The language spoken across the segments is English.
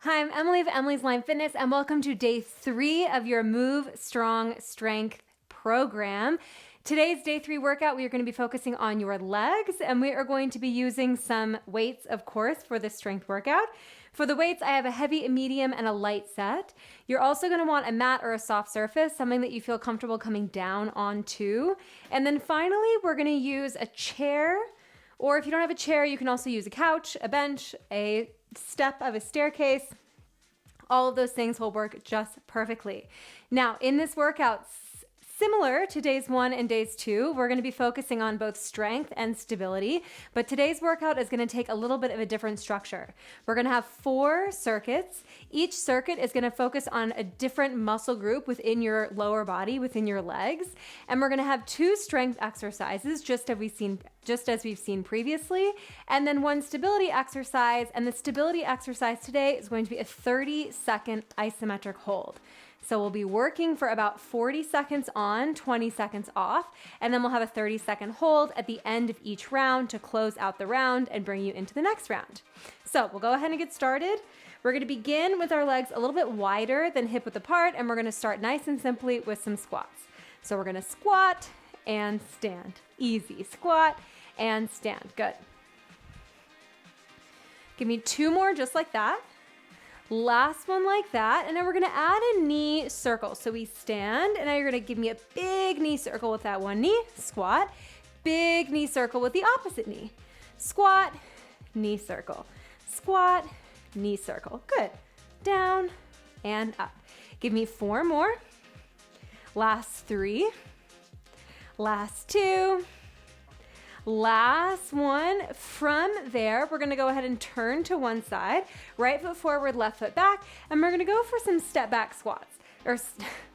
Hi, I'm Emily of Emily's Line Fitness, and welcome to day 3 of your Move Strong Strength program. Today's day 3 workout, we are going to be focusing on your legs, and we are going to be using some weights, of course, for this strength workout. For the weights, I have a heavy, a medium, and a light set. You're also going to want a mat or a soft surface, something that you feel comfortable coming down onto. And then finally, we're going to use a chair, or if you don't have a chair, you can also use a couch, a bench, a step of a staircase. All of those things will work just perfectly. Now, in this workout, similar to days 1 and days 2, we're going to be focusing on both strength and stability, but today's workout is going to take a little bit of a different structure. We're going to have 4 circuits. Each circuit is going to focus on a different muscle group within your lower body, within your legs, and we're going to have 2 strength exercises, just as we've seen previously, and then 1 stability exercise, and the stability exercise today is going to be a 30-second isometric hold. So we'll be working for about 40 seconds on, 20 seconds off, and then we'll have a 30-second hold at the end of each round to close out the round and bring you into the next round. So we'll go ahead and get started. We're going to begin with our legs a little bit wider than hip width apart, and we're going to start nice and simply with some squats. So we're going to squat and stand. Easy. Squat and stand. Good. Give me 2 more just like that. Last one like that, and then we're going to add a knee circle. So we stand, and now you're going to give me a big knee circle with that one knee, squat, big knee circle with the opposite knee, squat, knee circle, squat, knee circle. Good. Down and up. Give me 4 more. Last 3. Last 2. Last one. From there, we're going to go ahead and turn to one side, right foot forward, left foot back, and we're going to go for some step back squats or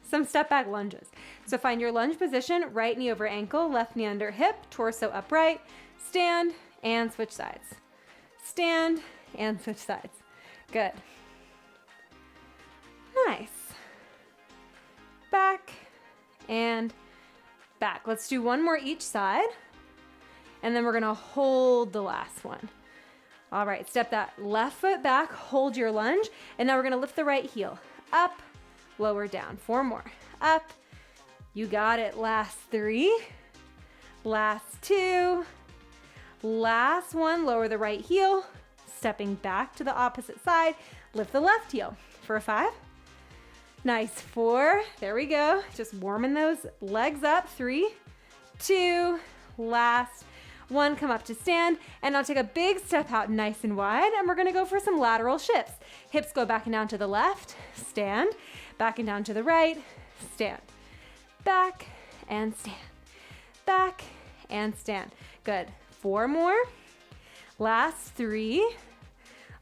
some step back lunges. So find your lunge position, right knee over ankle, left knee under hip, torso upright, stand and switch sides. Stand and switch sides. Good. Nice. Back and back. Let's do 1 more each side. And then we're going to hold the last one. All right, step that left foot back, hold your lunge, and now we're going to lift the right heel. Up, lower, down. 4 more. Up. You got it. Last 3. Last 2. Last 1. Lower the right heel. Stepping back to the opposite side. Lift the left heel for a 5. Nice. 4. There we go. Just warming those legs up. 3, 2, last 1, come up to stand, and I'll take a big step out nice and wide, and we're going to go for some lateral shifts. Hips go back and down to the left, stand, back and down to the right, stand, back and stand, back and stand. Good. 4 more. Last 3.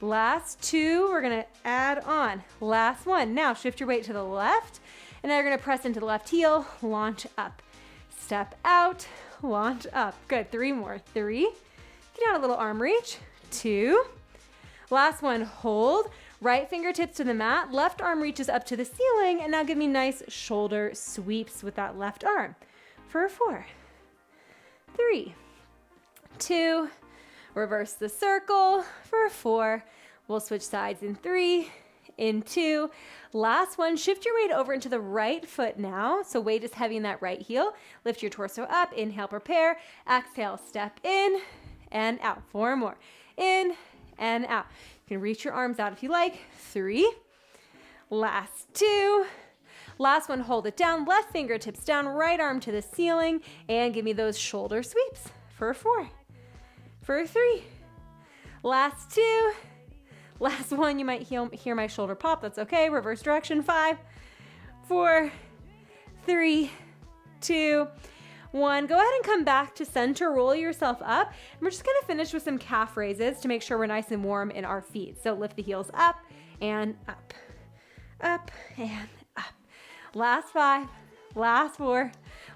Last 2. We're going to add on. Last 1. Now shift your weight to the left, and now you're going to press into the left heel, launch up, step out, launch up. Good. 3 more. 3. Get out a little arm reach. 2. Last one. Hold. Right fingertips to the mat. Left arm reaches up to the ceiling. And now give me nice shoulder sweeps with that left arm. For 4. 3. 2. Reverse the circle. For 4. We'll switch sides in 3. In 2. Last one, shift your weight over into the right foot now. So weight is heavy in that right heel. Lift your torso up, inhale, prepare. Exhale, step in and out. 4 more. In and out. You can reach your arms out if you like. 3. Last 2. Last one, hold it down. Left fingertips down, right arm to the ceiling. And give me those shoulder sweeps for 4. For 3. Last 2. Last 1, you might hear my shoulder pop. That's okay. Reverse direction. 5, 4, 3, 2, 1. Go ahead and come back to center. Roll yourself up. And we're just going to finish with some calf raises to make sure we're nice and warm in our feet. So lift the heels up and up. Up and up. Last 5, last 4,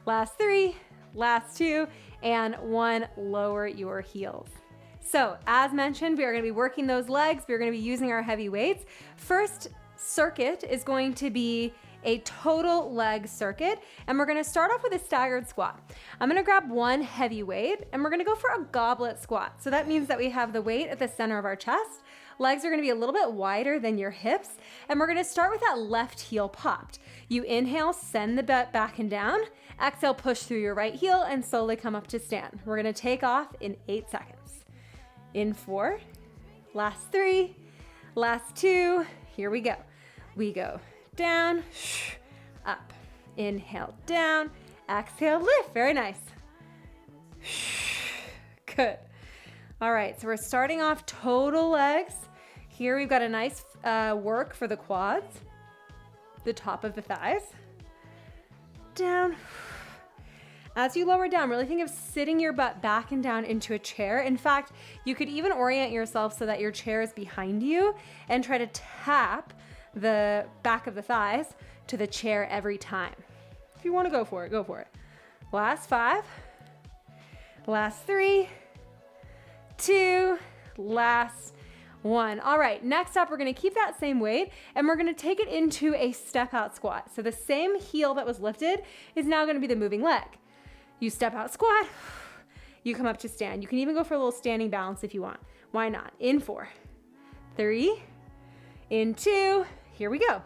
last 3, last 2, and 1. Lower your heels. So as mentioned, we are going to be working those legs. We're going to be using our heavy weights. First circuit is going to be a total leg circuit, and we're gonna start off with a staggered squat. I'm gonna grab one heavy weight, and we're gonna go for a goblet squat. So that means that we have the weight at the center of our chest. Legs are gonna be a little bit wider than your hips, and we're gonna start with that left heel popped. You inhale, send the butt back and down. Exhale, push through your right heel and slowly come up to stand. We're gonna take off in 8 seconds. In 4, last 3, last 2, here we go. We go down, up, inhale, down, exhale, lift, very nice. Good. All right, so we're starting off total legs. Here we've got a nice work for the quads, the top of the thighs, down. As you lower down, really think of sitting your butt back and down into a chair. In fact, you could even orient yourself so that your chair is behind you and try to tap the back of the thighs to the chair every time. If you want to go for it, go for it. Last 5, last 3, 2, last 1. All right, next up, we're gonna keep that same weight and we're gonna take it into a step out squat. So the same heel that was lifted is now gonna be the moving leg. You step out squat, you come up to stand. You can even go for a little standing balance if you want. Why not? In 4, 3, in 2, here we go.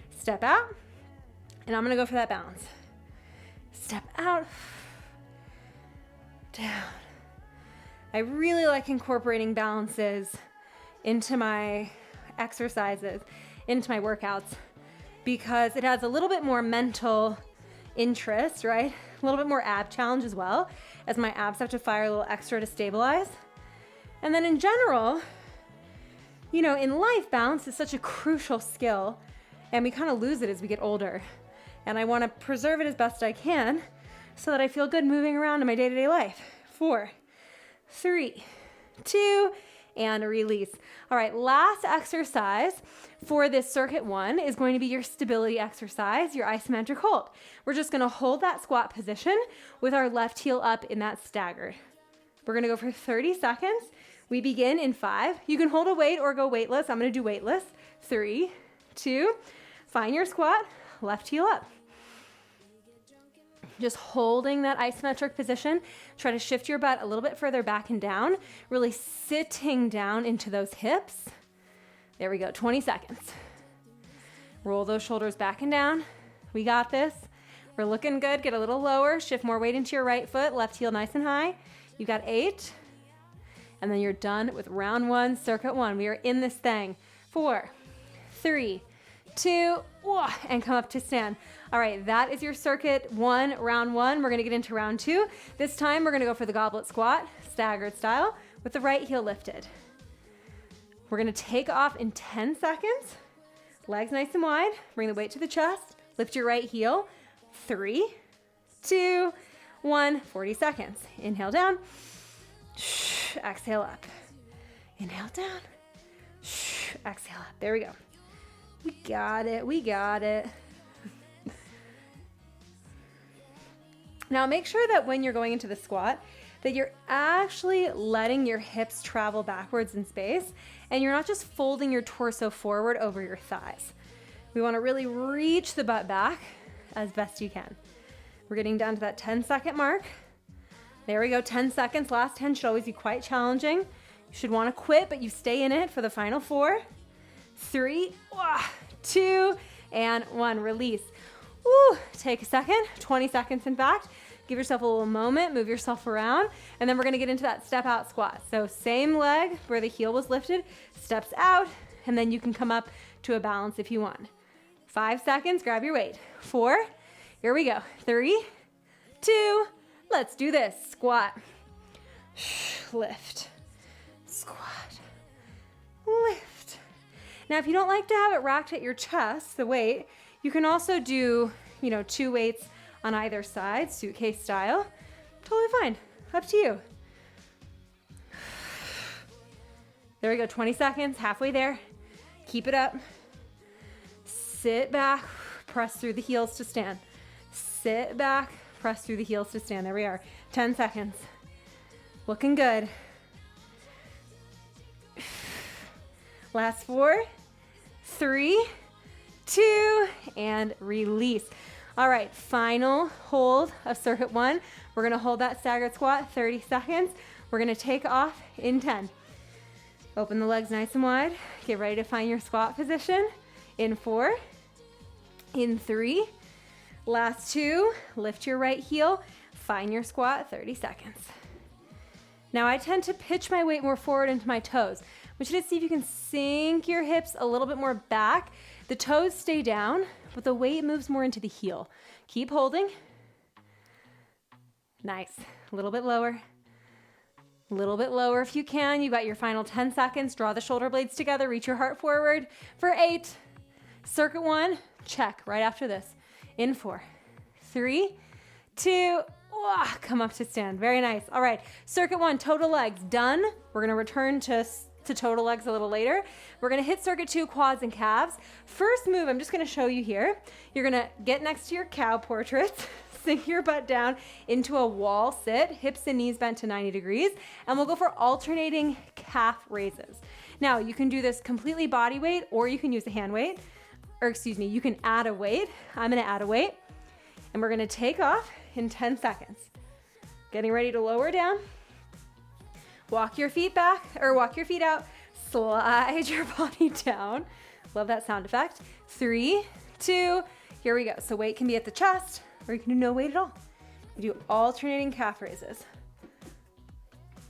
Step out, and I'm gonna go for that balance. Step out, down. I really like incorporating balances into my exercises, into my workouts, because it has a little bit more mental interest, right? A little bit more ab challenge as well, as my abs have to fire a little extra to stabilize. And then in general, you know, in life, balance is such a crucial skill, and we kind of lose it as we get older. And I want to preserve it as best I can so that I feel good moving around in my day-to-day life. 4, 3, 2, and release. All right, last exercise for this circuit 1 is going to be your stability exercise, your isometric hold. We're just gonna hold that squat position with our left heel up in that staggered. We're gonna go for 30 seconds. We begin in 5. You can hold a weight or go weightless. I'm gonna do weightless. 3, 2, find your squat, left heel up. Just holding that isometric position. Try to shift your butt a little bit further back and down, really sitting down into those hips. There we go, 20 seconds. Roll those shoulders back and down. We got this. We're looking good. Get a little lower, shift more weight into your right foot, left heel nice and high. You got 8. And then you're done with round 1, circuit 1. We are in this thing. 4, 3, 2, and come up to stand. All right, that is your circuit 1, round 1. We're gonna get into round 2. This time we're gonna go for the goblet squat, staggered style, with the right heel lifted. We're gonna take off in 10 seconds. Legs nice and wide. Bring the weight to the chest. Lift your right heel. 3, 2, 1, 40 seconds. Inhale down. Exhale up. Inhale down. Exhale up. There we go. We got it. We got it. Now make sure that when you're going into the squat, that you're actually letting your hips travel backwards in space and you're not just folding your torso forward over your thighs. We want to really reach the butt back as best you can. We're getting down to that 10-second mark. There we go, 10 seconds. Last 10 should always be quite challenging. You should want to quit, but you stay in it for the final 4, 3, 2, and 1. Release. Woo. Take a second, 20 seconds in fact. Give yourself a little moment, move yourself around, and then we're gonna get into that step out squat. So same leg where the heel was lifted, steps out, and then you can come up to a balance if you want. 5 seconds, grab your weight. 4, here we go. 3, 2, let's do this. Squat, lift, squat, lift. Now, if you don't like to have it racked at your chest, the weight, you can also do, 2 weights on either side, suitcase style. Totally fine. Up to you. There we go. 20 seconds. Halfway there. Keep it up. Sit back. Press through the heels to stand. Sit back. Press through the heels to stand. There we are. 10 seconds. Looking good. Last 4, 3, 2, and release. All right, final hold of circuit 1. We're gonna hold that staggered squat 30 seconds. We're gonna take off in 10. Open the legs nice and wide. Get ready to find your squat position. In 4, in 3, last 2, lift your right heel, find your squat, 30 seconds. Now I tend to pitch my weight more forward into my toes. I want you to see if you can sink your hips a little bit more back. The toes stay down, but the weight moves more into the heel. Keep holding. Nice. A little bit lower. A little bit lower if you can. You got your final 10 seconds. Draw the shoulder blades together. Reach your heart forward for 8. Circuit 1, check right after this. In 4, 3, 2, come up to stand. Very nice. All right, circuit 1, total legs, done. We're gonna return to total legs a little later. We're gonna hit circuit 2, quads and calves. First move, I'm just gonna show you here. You're gonna get next to your cow portraits, sink your butt down into a wall sit, hips and knees bent to 90 degrees, and we'll go for alternating calf raises. Now, you can do this completely body weight, or you can use a hand weight, or excuse me, you can add a weight. I'm gonna add a weight, and we're gonna take off in 10 seconds. Getting ready to lower down. Walk your feet back, or walk your feet out. Slide your body down. Love that sound effect. 3, 2, here we go. So weight can be at the chest, or you can do no weight at all. You do alternating calf raises.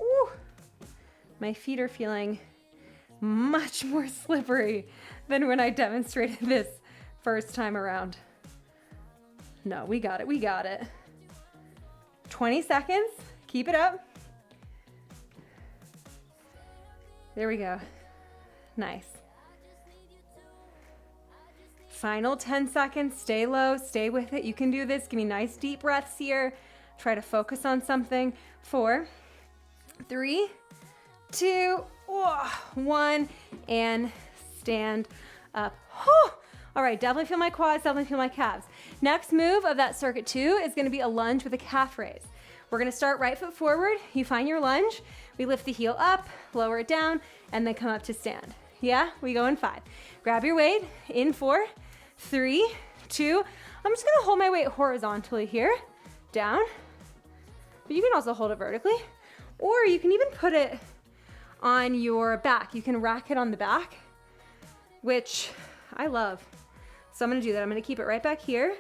Ooh, my feet are feeling much more slippery than when I demonstrated this first time around. No, we got it, we got it. 20 seconds, keep it up. There we go, nice. Final 10 seconds, stay low, stay with it. You can do this, give me nice deep breaths here. Try to focus on something. 4, 3, 2, 1, and stand up. All right, definitely feel my quads, definitely feel my calves. Next move of that circuit 2 is gonna be a lunge with a calf raise. We're gonna start right foot forward. You find your lunge. We lift the heel up, lower it down, and then come up to stand. Yeah, we go in 5. Grab your weight, in 4, 3, 2. I'm just gonna hold my weight horizontally here, down. But you can also hold it vertically, or you can even put it on your back. You can rack it on the back, which I love. So I'm gonna do that. I'm gonna keep it right back here.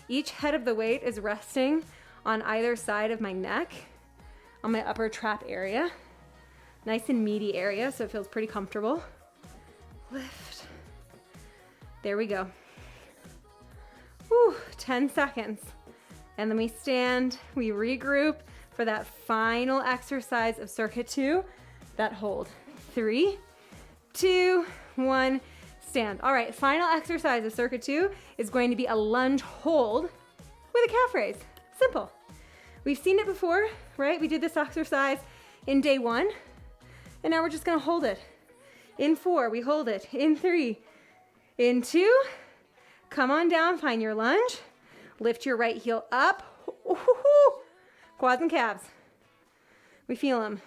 Each head of the weight is resting on either side of my neck, on my upper trap area. Nice and meaty area, so it feels pretty comfortable. Lift. There we go. Whew, 10 seconds. And then we stand, we regroup for that final exercise of circuit 2, that hold. 3, 2, 1, stand. All right, final exercise of circuit 2 is going to be a lunge hold with a calf raise. Simple. We've seen it before, right? We did this exercise in day 1, and now we're just gonna hold it. In 4, we hold it. In 3, in 2, come on down, find your lunge. Lift your right heel up. Ooh, quads and calves. We feel them.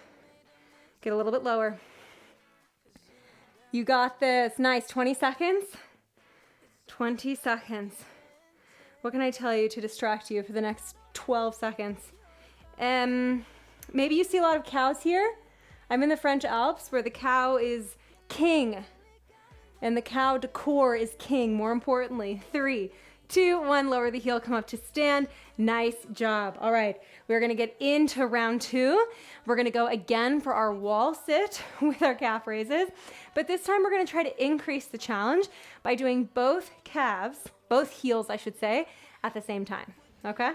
Get a little bit lower. You got this. Nice. 20 seconds. 20 seconds. What can I tell you to distract you for the next 12 seconds? Maybe you see a lot of cows here. I'm in the French Alps where the cow is king. And the cow decor is king, more importantly. 3, 2, 1, lower the heel, come up to stand. Nice job. All right, we're gonna get into round 2. We're gonna go again for our wall sit with our calf raises, but this time we're gonna try to increase the challenge by doing both calves, both heels I should say, at the same time, okay?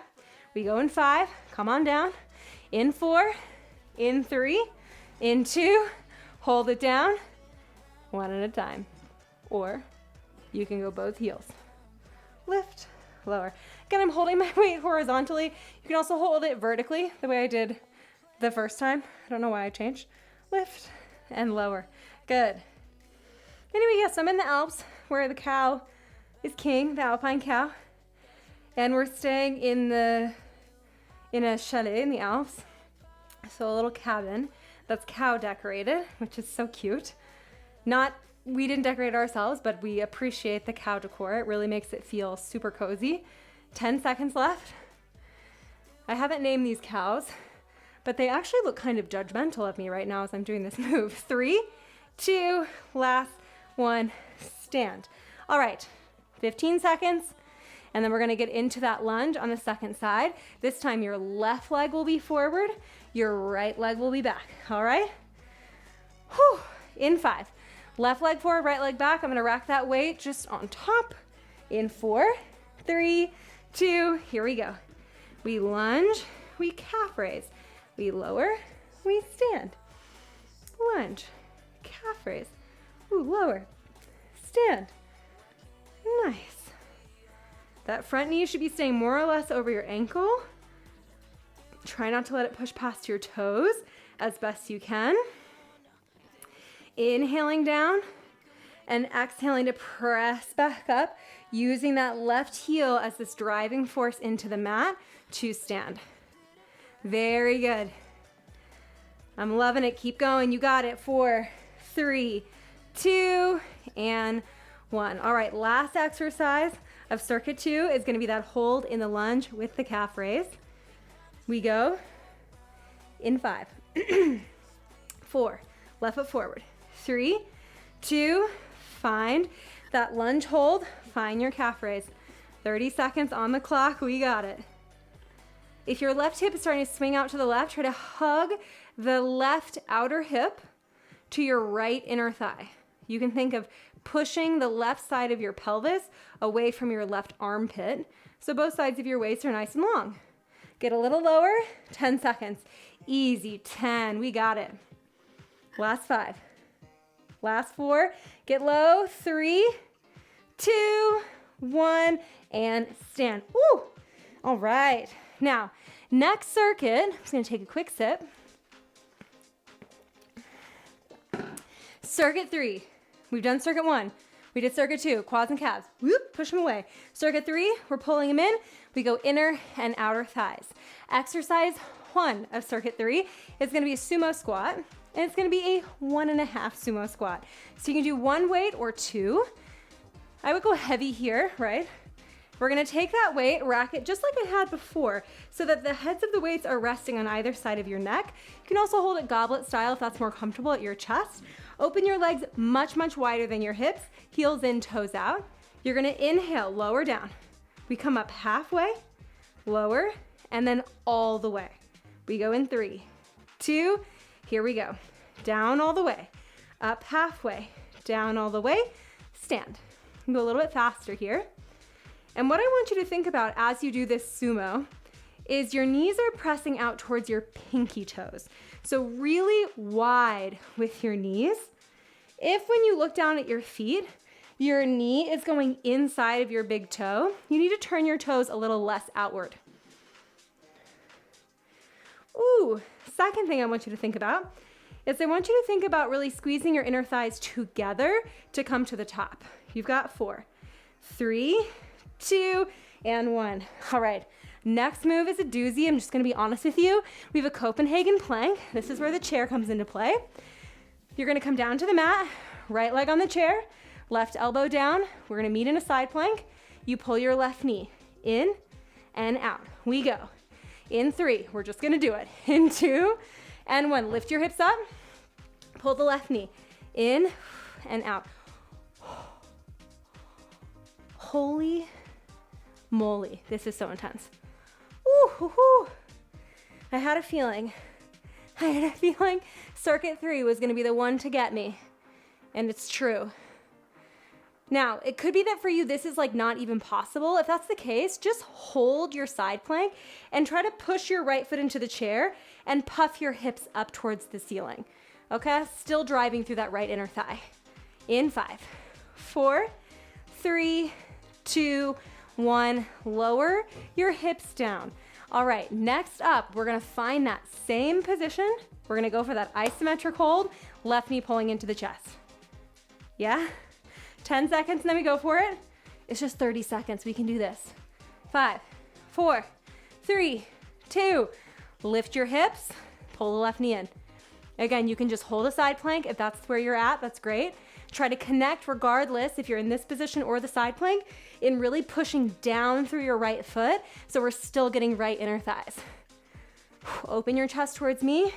We go in 5, come on down. In 4, in 3, in 2, hold it down, one at a time. Or you can go both heels. Lift, lower. Again, I'm holding my weight horizontally. You can also hold it vertically, the way I did the first time. I don't know why I changed. Lift and lower. Good. Anyway, yes, I'm in the Alps where the cow is king, the alpine cow. And we're staying in a chalet in the Alps. So a little cabin that's cow decorated, which is so cute. Not we didn't decorate ourselves, but we appreciate the cow decor. It really makes it feel super cozy. 10 seconds left. I haven't named these cows, but they actually look kind of judgmental of me right now as I'm doing this move. 3, 2, last one, stand. All right, 15 seconds. And then we're gonna get into that lunge on the second side. This time your left leg will be forward, your right leg will be back, all right? Whew. In 5. Left leg forward, right leg back. I'm gonna rack that weight just on top. In 4, 3, 2, here we go. We lunge, we calf raise. We lower, we stand. Lunge, calf raise. Ooh, lower, stand. Nice. That front knee should be staying more or less over your ankle. Try not to let it push past your toes as best you can. Inhaling down and exhaling to press back up, using that left heel as this driving force into the mat to stand. Very good. I'm loving it. Keep going. You got it. 4, 3, 2, and 1. All right, last exercise of circuit 2 is going to be that hold in the lunge with the calf raise. We go in 5, 4, left foot forward, 3, 2, find that lunge hold, find your calf raise. 30 seconds on the clock, we got it. If your left hip is starting to swing out to the left, try to hug the left outer hip to your right inner thigh. You can think of pushing the left side of your pelvis away from your left armpit, so both sides of your waist are nice and long. Get a little lower, 10 seconds. Easy, 10, we got it. Last 5. Last 4, get low, 3, 2, 1, and stand. Woo! All right. Now, next circuit, I'm just gonna take a quick sip. Circuit 3, we've done circuit 1. We did circuit 2, quads and calves. Whoop, push them away. Circuit 3, we're pulling them in. We go inner and outer thighs. Exercise 1 of circuit 3 is gonna be a sumo squat, and it's gonna be a 1.5 sumo squat. So you can do 1 weight or 2. I would go heavy here, right? We're gonna take that weight, rack it just like I had before, so that the heads of the weights are resting on either side of your neck. You can also hold it goblet style if that's more comfortable at your chest. Open your legs much, much wider than your hips, heels in, toes out. You're gonna inhale, lower down. We come up halfway, lower, and then all the way. We go in 3, 2, here we go. Down all the way, up halfway, down all the way, stand. Go a little bit faster here. And what I want you to think about as you do this sumo is your knees are pressing out towards your pinky toes. So really wide with your knees. If when you look down at your feet, your knee is going inside of your big toe, you need to turn your toes a little less outward. Ooh, second thing I want you to think about is I want you to think about really squeezing your inner thighs together to come to the top. You've got 4, 3, 2, and 1. All right, next move is a doozy. I'm just gonna be honest with you. We have a Copenhagen plank. This is where the chair comes into play. You're gonna come down to the mat, right leg on the chair, left elbow down. We're gonna meet in a side plank. You pull your left knee in and out. We go. In 3, we're just gonna do it. In 2 and 1, lift your hips up, pull the left knee in and out. Holy moly, this is so intense. Ooh, hoo, hoo. I had a feeling circuit 3 was gonna be the one to get me, and it's true. Now, it could be that for you, this is like not even possible. If that's the case, just hold your side plank and try to push your right foot into the chair and puff your hips up towards the ceiling. Okay, still driving through that right inner thigh. In 5, 4, 3, 2, 1, lower your hips down. All right, next up, we're gonna find that same position. We're gonna go for that isometric hold, left knee pulling into the chest. Yeah? 10 seconds and then we go for it. It's just 30 seconds, we can do this. 5, 4, 3, 2, lift your hips, pull the left knee in. Again, you can just hold a side plank if that's where you're at, that's great. Try to connect regardless if you're in this position or the side plank in really pushing down through your right foot so we're still getting right inner thighs. Open your chest towards me.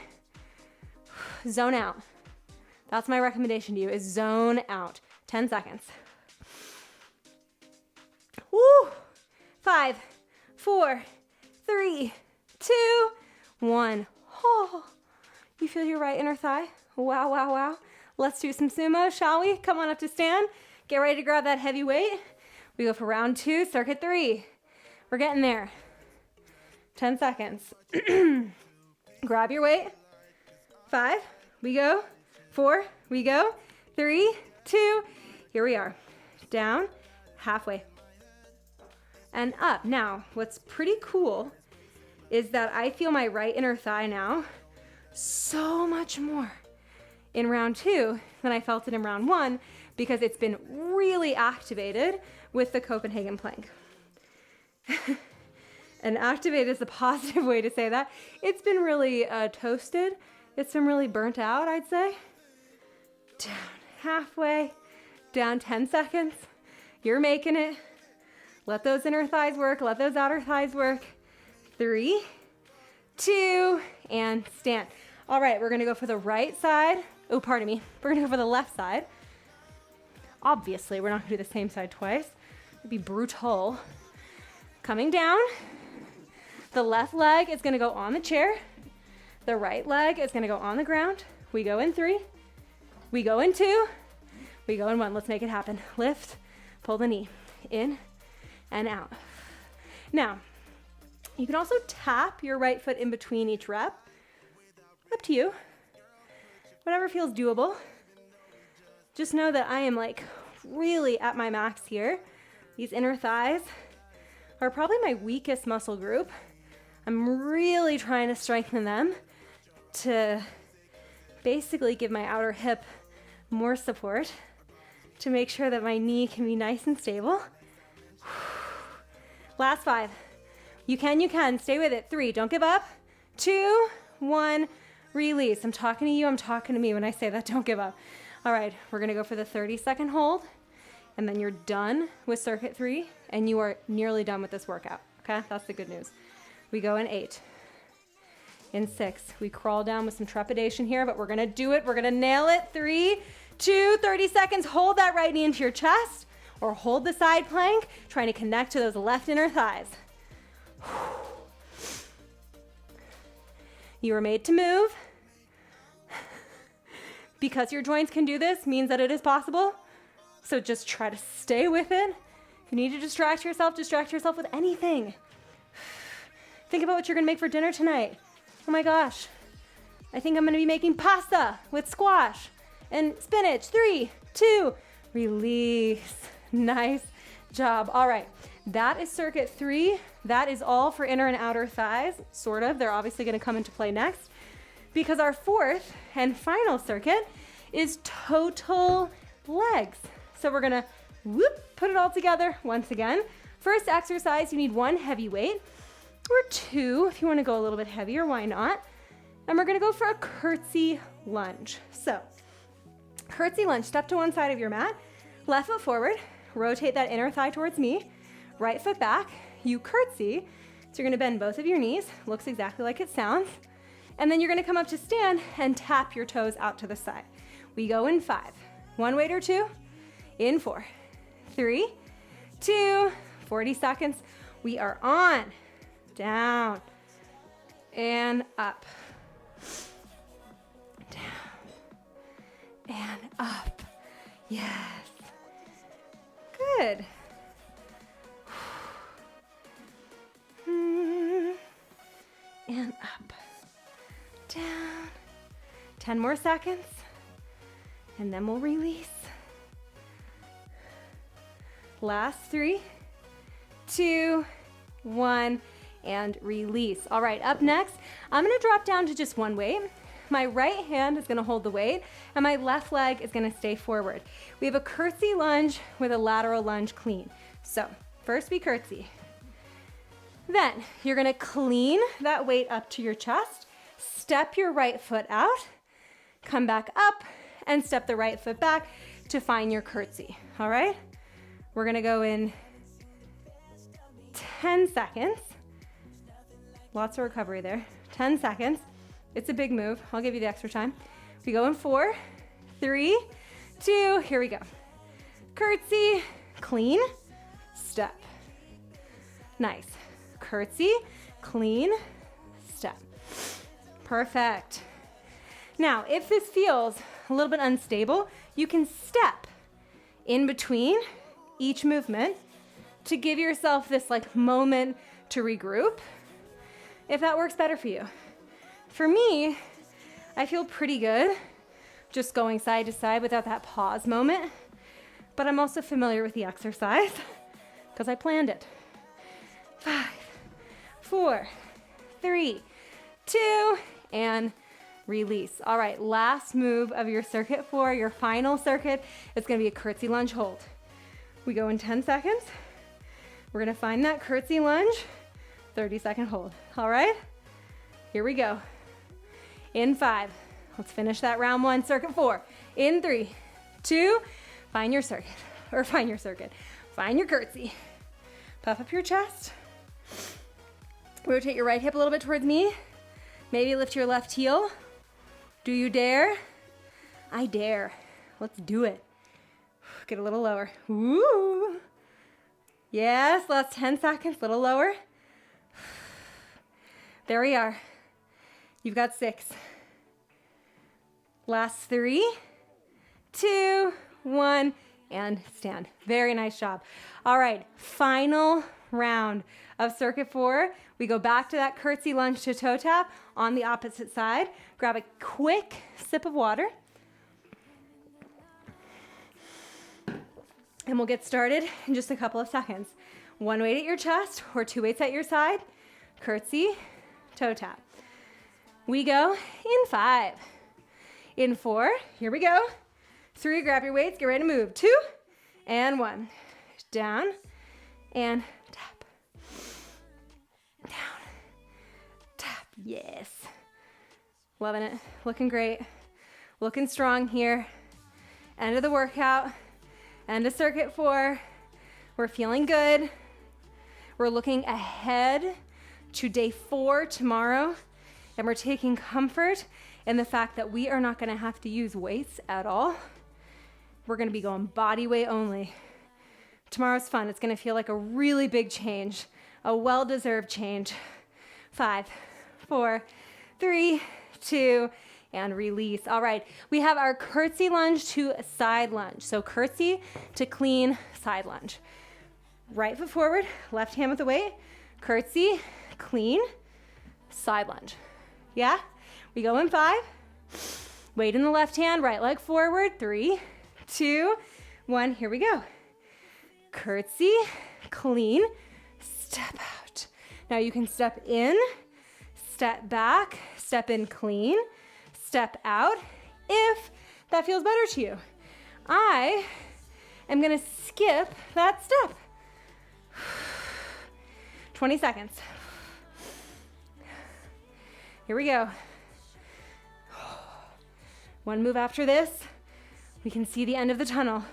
Zone out. That's my recommendation to you is zone out. 10 seconds. Woo! 5, 4, 3, 2, 1. Oh, you feel your right inner thigh? Wow, wow, wow. Let's do some sumo, shall we? Come on up to stand. Get ready to grab that heavy weight. We go for round 2, circuit 3. We're getting there. 10 seconds. Grab your weight. 5, we go. 4, we go. 3, 2, here we are. Down, halfway. And up. Now, what's pretty cool is that I feel my right inner thigh now so much more in round 2 than I felt it in round 1 because it's been really activated with the Copenhagen plank. And activated is a positive way to say that. It's been really toasted. It's been really burnt out, I'd say. Down halfway, down 10 seconds. You're making it. Let those inner thighs work. Let those outer thighs work. 3, 2, and stand. All right, we're gonna go for the right side. Oh, pardon me. We're gonna go for the left side. Obviously, we're not gonna do the same side twice. It'd be brutal. Coming down. The left leg is gonna go on the chair. The right leg is gonna go on the ground. We go in 3. We go in 2. We go in 1. Let's make it happen. Lift, pull the knee in and out. Now, you can also tap your right foot in between each rep. Up to you. Whatever feels doable. Just know that I am like really at my max here. These inner thighs are probably my weakest muscle group. I'm really trying to strengthen them to basically give my outer hip more support to make sure that my knee can be nice and stable. Last 5. You can. Stay with it. 3, don't give up. 2, 1, release. I'm talking to you, I'm talking to me when I say that, don't give up. All right, we're gonna go for the 30-second hold, and then you're done with circuit 3, and you are nearly done with this workout, okay? That's the good news. We go in 8. In 6, we crawl down with some trepidation here, but we're gonna do it. We're gonna nail it. 3, 2, 30 seconds. Hold that right knee into your chest, or hold the side plank, trying to connect to those left inner thighs. You were made to move. Because your joints can do this means that it is possible. So just try to stay with it. If you need to distract yourself with anything. Think about what you're gonna make for dinner tonight. Oh my gosh. I think I'm gonna be making pasta with squash and spinach. 3, 2, release. Nice job. All right, that is circuit 3. That is all for inner and outer thighs, sort of. They're obviously gonna come into play next because our 4th and final circuit is total legs. So we're gonna put it all together once again. First exercise, you need 1 heavy weight, or 2 if you wanna go a little bit heavier, why not? And we're gonna go for a curtsy lunge. So, curtsy lunge, step to one side of your mat, left foot forward, rotate that inner thigh towards me, right foot back, you curtsy. So you're gonna bend both of your knees, looks exactly like it sounds. And then you're gonna come up to stand and tap your toes out to the side. We go in 5. 1 weight or 2, in 4, 3, 2, 40 seconds. We are on, down, and up, down, and up. Yes, good. And up, down. 10 more seconds, and then we'll release. Last 3, 2, 1, and release. All right, up next, I'm gonna drop down to just 1 weight. My right hand is gonna hold the weight, and my left leg is gonna stay forward. We have a curtsy lunge with a lateral lunge clean. So, first we curtsy. Then, you're gonna clean that weight up to your chest, step your right foot out, come back up, and step the right foot back to find your curtsy, all right? We're gonna go in 10 seconds. Lots of recovery there. 10 seconds. It's a big move. I'll give you the extra time. We go in 4, 3, 2, here we go. Curtsy, clean, step. Nice. Curtsy, clean, step. Perfect. Now, if this feels a little bit unstable, you can step in between each movement to give yourself this like moment to regroup, if that works better for you. For me, I feel pretty good just going side to side without that pause moment, but I'm also familiar with the exercise because I planned it. 5, 4, 3, 2, and release. All right, last move of your circuit 4, your final circuit, is gonna be a curtsy lunge hold. We go in 10 seconds. We're gonna find that curtsy lunge, 30-second hold. All right, here we go. In 5, let's finish that round 1, circuit 4. In 3, 2, find your circuit, find your curtsy. Puff up your chest. Rotate your right hip a little bit towards me. Maybe lift your left heel. Do you dare? I dare. Let's do it. Get a little lower. Woo! Yes, last 10 seconds, a little lower. There we are. You've got 6. Last 3, 2, 1, and stand. Very nice job. All right, final round of circuit 4. We go back to that curtsy lunge to toe tap on the opposite side. Grab a quick sip of water. And we'll get started in just a couple of seconds. 1 weight at your chest or 2 weights at your side. Curtsy, toe tap. We go in 5. In 4, here we go. 3, grab your weights, get ready to move. 2, and 1. Down, and tap. Down, tap, yes. Loving it, looking great. Looking strong here. End of the workout, end of circuit 4. We're feeling good. We're looking ahead to day 4 tomorrow, and we're taking comfort in the fact that we are not gonna have to use weights at all. We're gonna be going body weight only. Tomorrow's fun. It's gonna feel like a really big change, a well-deserved change. 5, 4, 3, 2, and release. All right, we have our curtsy lunge to side lunge. So curtsy to clean side lunge. Right foot forward, left hand with the weight, curtsy, clean, side lunge. Yeah? We go in 5. Weight in the left hand, right leg forward. 3, 2, 1. Here we go. Curtsy, clean, step out. Now you can step in, step back, step in clean, step out if that feels better to you. I am gonna skip that step. 20 seconds. Here we go. 1 move after this, we can see the end of the tunnel.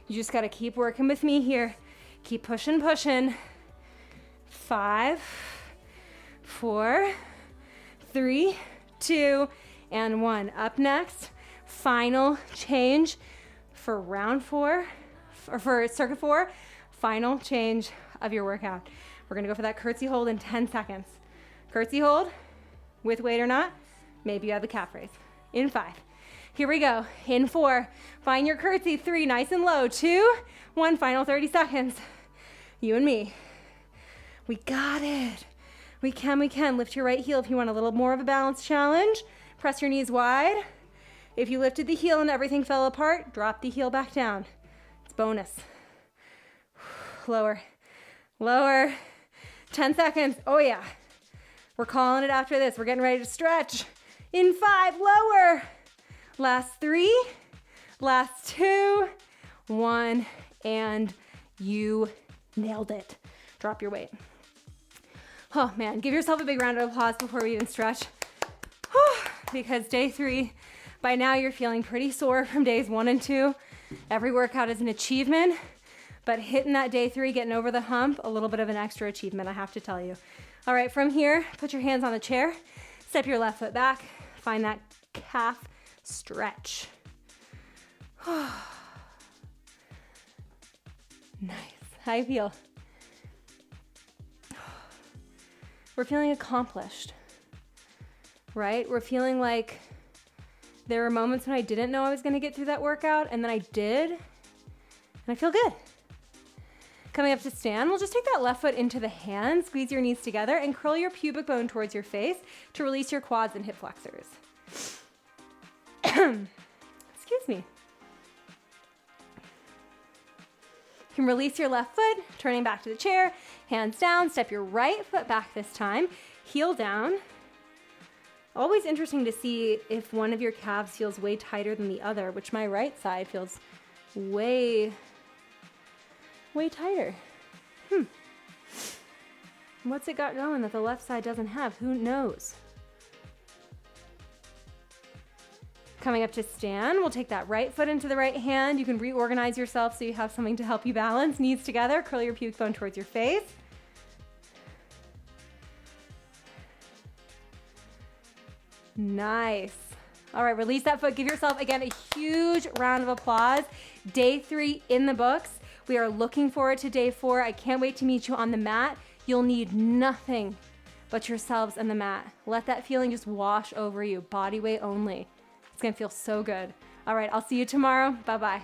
You just gotta keep working with me here. Keep pushing, pushing. 5, 4, 3, 2, and 1. Up next, final change for round 4, or for circuit 4, final change of your workout. We're gonna go for that curtsy hold in 10 seconds. Curtsy hold, with weight or not, maybe you have the calf raise. In 5. Here we go. In 4, find your curtsy. 3, nice and low. 2, 1, final 30 seconds. You and me. We got it. We can. Lift your right heel if you want a little more of a balance challenge. Press your knees wide. If you lifted the heel and everything fell apart, drop the heel back down. It's bonus. Lower, lower. 10 seconds. Oh yeah. We're calling it after this. We're getting ready to stretch. In 5, lower. Last 3, last 2, 1, and you nailed it. Drop your weight. Oh man, give yourself a big round of applause before we even stretch. Because day 3, By now you're feeling pretty sore from days 1 and 2. Every workout is an achievement, but hitting that day 3, getting over the hump, a little bit of an extra achievement, I have to tell you. All right, from here, put your hands on the chair, step your left foot back, find that calf stretch. Nice. How you feel? We're feeling accomplished, right? We're feeling like there were moments when I didn't know I was going to get through that workout, and then I did, and I feel good. Coming up to stand, we'll just take that left foot into the hand, squeeze your knees together, and curl your pubic bone towards your face to release your quads and hip flexors. Excuse me. You can release your left foot, turning back to the chair, hands down, step your right foot back this time, heel down. Always interesting to see if one of your calves feels way tighter than the other, which my right side feels way tighter. What's it got going that the left side doesn't have? Who knows? Coming up to stand, we'll take that right foot into the right hand. You can reorganize yourself so you have something to help you balance. Knees together, curl your pubic bone towards your face. Nice. All right, release that foot. Give yourself, again, a huge round of applause. Day 3 in the books. We are looking forward to day 4. I can't wait to meet you on the mat. You'll need nothing but yourselves and the mat. Let that feeling just wash over you, body weight only. It's gonna feel so good. All right, I'll see you tomorrow. Bye-bye.